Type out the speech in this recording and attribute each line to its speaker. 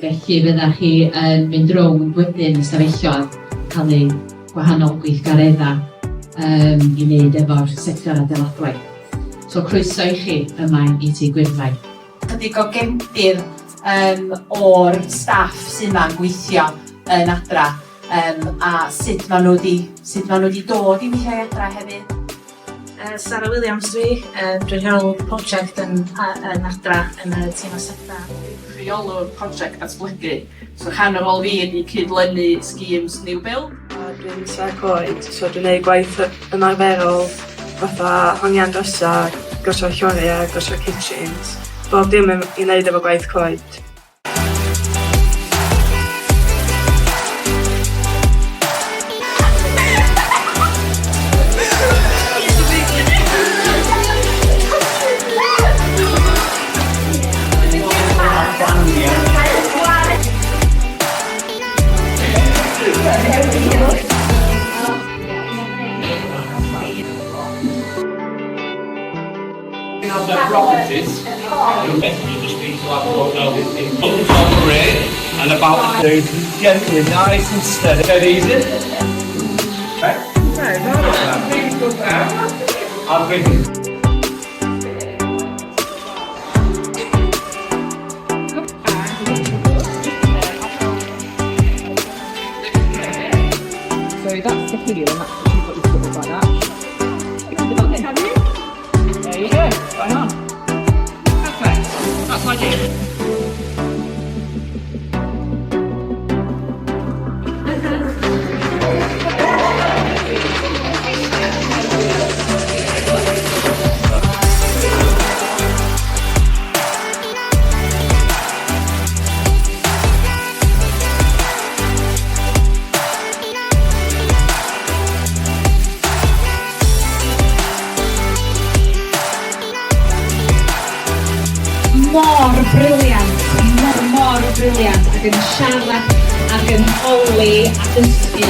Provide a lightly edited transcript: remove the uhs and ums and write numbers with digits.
Speaker 1: Felly fyddach chi yn mynd rownd wedyn y stafelloedd, cael eu gwahanol gweithgareddau i wneud efo'r sector adeiladwaith. So croeso i chi yma i Tŷ Gwyrddau. Chydig o gefndir o'r staff sydd yma'n gweithio yn adra a sut maen nhw wedi dod i weithio i adra hefyd.
Speaker 2: Sarah Williams dwi'n rheol prosiect yn adra yn y tîm aseda.
Speaker 3: Rheolwr prosiect datblygu. So rhan o rôl fi ydi cydlynu schemes new build.
Speaker 4: Dwi'n sef coed, so dwi'n gwneud gwaith ymarferol fatha hongian drysa, gosod lloriau, gosod kitchens. Bob dim i wneud efo gwaith coed.
Speaker 5: Of the properties, you'll definitely just need to have a look now. It's buttons on the red and about the gently, nice and steady. Dead easy. Right? I think it's good there. I'm thinking.
Speaker 6: So that's the heel and that's what you've got your foot like that. Have you? There you go, right on. Perfect, that's my deal.
Speaker 1: mor briliant ac yn siarad ac yn holi a dysgu